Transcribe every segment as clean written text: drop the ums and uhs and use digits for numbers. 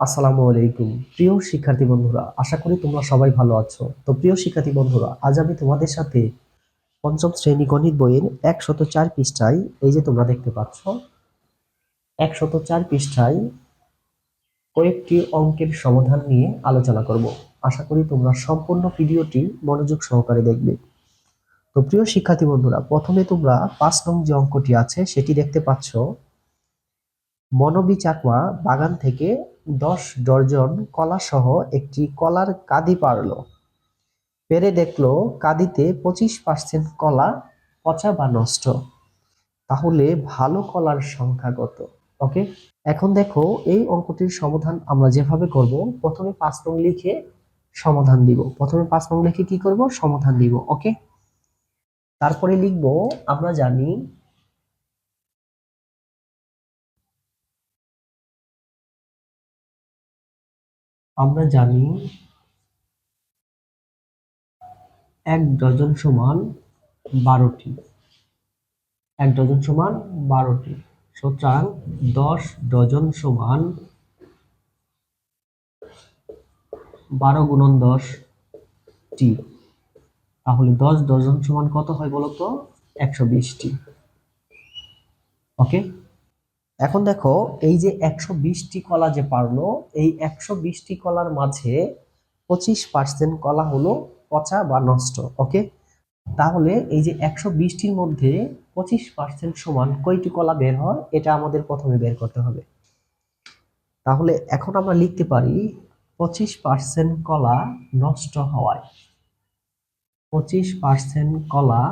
আসসালামু আলাইকুম প্রিয় শিক্ষার্থী বন্ধুরা, আশা করি তোমরা সবাই ভালো আছো। তো প্রিয় শিক্ষার্থী বন্ধুরা, আজ আমি তোমাদের সাথে পঞ্চম শ্রেণী গণিত বইয়ের 104 পৃষ্ঠায়, এই যে তোমরা দেখতে পাচ্ছ, 104 পৃষ্ঠায় কয়েকটি অঙ্কের সমাধান নিয়ে আলোচনা করব। আশা করি তোমরা সম্পূর্ণ ভিডিওটি মনোযোগ সহকারে দেখবে। তো প্রিয় শিক্ষার্থী বন্ধুরা, প্রথমে তোমরা 5 নং যে অঙ্কটি আছে সেটি দেখতে পাচ্ছ। মনোবী চাকমা বাগান থেকে 10 ডজন কলা সহ একটি কলার কাঁদি পারলো। পেরে দেখলো কাঁদিতে 25% কলা পচা বা নষ্ট। তাহলে ভালো কলার সংখ্যা কত? ওকে, এখন দেখো এই অঙ্কটির সমাধান আমরা যেভাবে করব, প্রথমে 5 নং লিখে সমাধান দিব। প্রথমে 5 নং লিখে কি করব? সমাধান দিব। ওকে, তারপরে লিখব আমরা জানি আমরা জানি 1 ডজন সমান 12টি। 1 ডজন সমান 12টি। সুতরাং 10 ডজন সমান 12 গুণন 10 টি। তাহলে 10 ডজন সমান কত হয় বলতো? 120টি। ওকে, এখন দেখো এই যে 120টি কলা যে পারলো, এই 120টি কলার মাঝে 25% কলা হলো পচা বা নষ্ট। ওকে, তাহলে এই যে 120টির মধ্যে 25% সমান কয়টি কলা বের হয়, এটা আমাদের প্রথমে বের করতে হবে। তাহলে এখন আমরা লিখতে পারি 25% কলা নষ্ট হওয়ায়, 25% কলা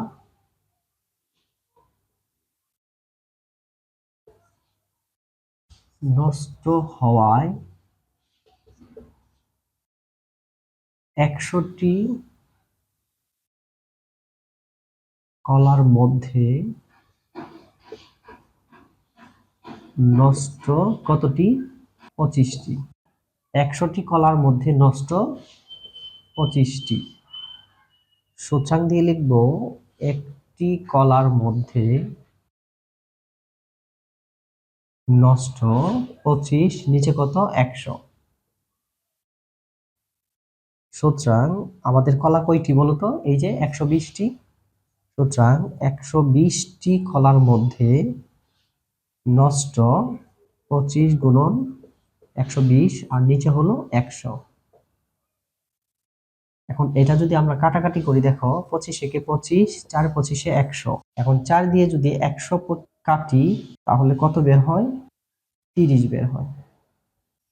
নষ্ট হওয়ায় 100টি কলার মধ্যে নষ্ট কতটি? 25টি। 100টি কলার মধ্যে নষ্ট 25টি। সূচক দিয়ে লিখব একটি কলার মধ্যে নষ্ট 25, নিচে কত? 100। সুতরাং আমাদের কলা কয়টি বলতো? এই যে 120টি। সুতরাং 120টি কলার মধ্যে নষ্ট 25 গুণন 120 আর নিচে হলো 100। এখন এটা যদি আমরা কাটাকাটি করি, দেখো 25 একে 25, 4 25-এ 100। এখন 4 দিয়ে যদি 100 কাটি তাহলে কত বের হয়? 30 বের হয়।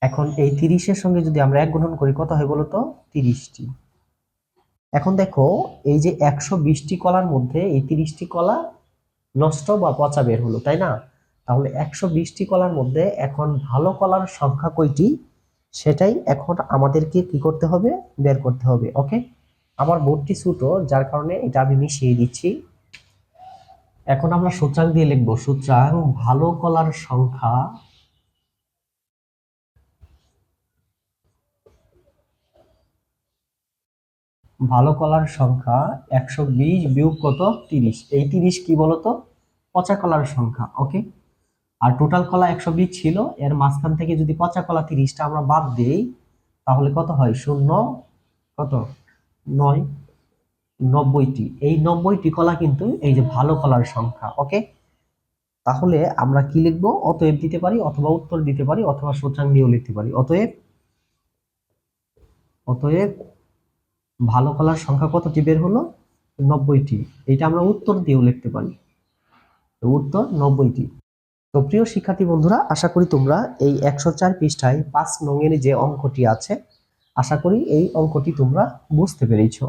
এখন এই 30-এর সঙ্গে যদি আমরা 1 গুণন করি কত হয় বলতো? 30টি। এখন দেখো এই যে 120টি কলার মধ্যে এই 30টি কলা নষ্ট বা পচা বের হলো, তাই না? তাহলে 120টি কলার মধ্যে এখন ভালো কলার সংখ্যা কয়টি, সেটাই এখন আমাদেরকে কি করতে হবে? বের করতে হবে। ওকে, আমার বোর্ডটি ছোট, যার কারণে এটা আমি মিশিয়ে দিচ্ছি। এখন আমরা সূত্রাঙ্ক দিয়ে লিখব। সূত্রাঙ্ক ভালো কলার সংখ্যা ভালো কলার সংখ্যা 120 বিয়োগ কত? 30। এই 30 কি বলতো? পচা কলার সংখ্যা। ওকে, আর টোটাল কলা 120 ছিল, এর মাঝখান থেকে যদি পচা কলা 30টা আমরা বাদ দেই তাহলে কত হয়? শূন্য কত? 9, 90টি। এই 90টি কলা কিন্তু এই যে ভালো কলার সংখ্যা। ওকে, তাহলে আমরা কি লিখবো? অতএব দিতে পারি, অথবা উত্তর দিতে পারি, অথবা সূত্রাঙ্ক দিয়েও লিখতে পারি। অতএব অতএব ভালো কলার সংখ্যা কতটি বের হলো? 90টি। এটা আমরা উত্তর দিয়েও লিখতে পারি। উত্তর 90টি। তো প্রিয় শিক্ষার্থী বন্ধুরা, আশা করি তোমরা এই 104 পৃষ্ঠায় 5 নং এর যে অঙ্কটি আছে, আশা করি এই অঙ্কটি তোমরা বুঝতে পেরেছো।